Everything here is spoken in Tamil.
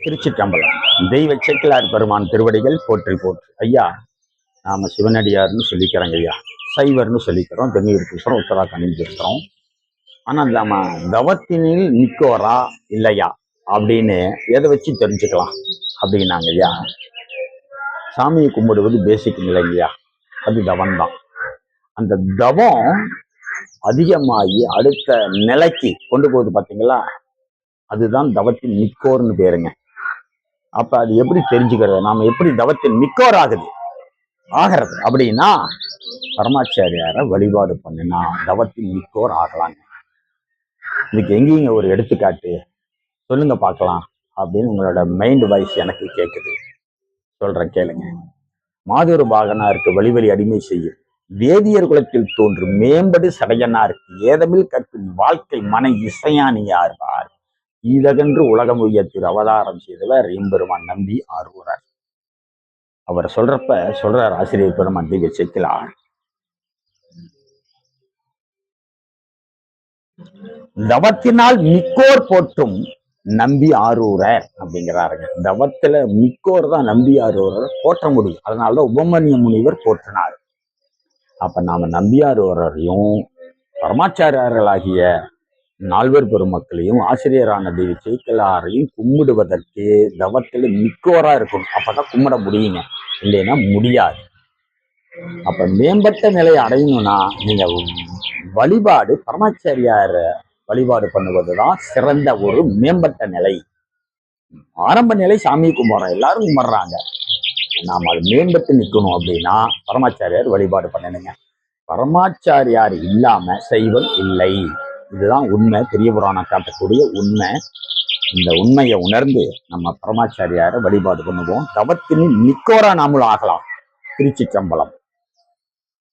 திருச்சிற்றம்பலம். தெய்வ சேக்கிழார் பெருமான் திருவடிகள் போற்றி போற்றி. ஐயா, நாம சிவனடியார்னு சொல்லிக்கிறோங்க ஐயா, சைவர்னு சொல்லிக்கிறோம், தென்னியூர் பேசுறோம், உத்தராகண்ட் பேசுறோம். ஆனா நம்ம தவத்தினில் நிக்கோரா இல்லையா அப்படின்னு எதை வச்சு தெரிஞ்சுக்கலாம் அப்படின்னாங்க ஐயா. சாமியை கும்பிடுவது பேசிக் நிலைங்கய்யா, அது தவம் தான். அந்த தவம் அதிகமாகி அடுத்த நிலைக்கு கொண்டு போகுது பார்த்தீங்களா, அதுதான் தவத்தின் நிக்கோர்னு பேருங்க. அப்ப அது எப்படி தெரிஞ்சுக்கிறது, நாம எப்படி தவத்தில் மிக்கோர் ஆகிறது அப்படின்னா, பரமாச்சாரியார வழிபாடு பண்ணினா தவத்தில் மிக்கோர் ஆகலாங்க. இதுக்கு எங்கேயும் ஒரு எடுத்துக்காட்டு சொல்லுங்க பார்க்கலாம் அப்படின்னு உங்களோட மைண்ட் வாய்ஸ் எனக்கு கேட்குது. சொல்றேன் கேளுங்க. மாதொரு பாகனாருக்கு வழி அடிமை செய்யும் வேதியர் குலத்தில் தோன்றும் மேம்படு சடையனாருக்கு ஏதமில் கற்கும் வாழ்க்கை மன இசையானியார்வார் ஈதகன்று உலகம் உய்ய திரு அவதாரம் செய்தவர் எம்பெருமான் நம்பி ஆரூரார். அவர் சொல்றார் ஆசிரியர் பெருமான் தெய்வ சேக்கிழார், தவத்தினால் மிக்கோர் போற்றும் நம்பி ஆரூரர் அப்படிங்கிறாருங்க. தவத்துல மிக்கோர் தான் நம்பி ஆரூரர் போற்ற முடியும். அதனாலதான் உபமன்ய முனிவர் போற்றினார். அப்ப நாம நம்பியாரூரையும் பரமாச்சாரியர்களாகிய நால்வர் பெருமக்களையும் ஆசிரியரான தெய்வ சேக்கிழாரையும் கும்பிடுவதற்கு தவத்தில் மிக்கோரா இருக்கணும். அப்பதான் கும்பிட முடியுங்க, இல்லைன்னா முடியாது. அப்ப மேம்பட்ட நிலையை அடையணும்னா நீங்க வழிபாடு பரமாச்சாரியார வழிபாடு பண்ணுவதுதான் சிறந்த ஒரு மேம்பட்ட நிலை. ஆரம்ப நிலை சாமி கும்பிட்றோம், எல்லாரும் கும்பிட்றாங்க. நாம் அது மேம்பட்டு நிற்கணும் அப்படின்னா பரமாச்சாரியார் வழிபாடு பண்ணணுங்க. பரமாச்சாரியார் இல்லாம சைவம் இல்லை. இதுதான் உண்மை, பெரிய புராணம் காட்டக்கூடிய உண்மை. இந்த உண்மையை உணர்ந்து நம்ம பரமாச்சாரியாரை வழிபாடு பண்ணுவோம். தவத்தின் மிக்கோரா நாமளும் ஆகலாம். திருச்சிற்றம்பலம்.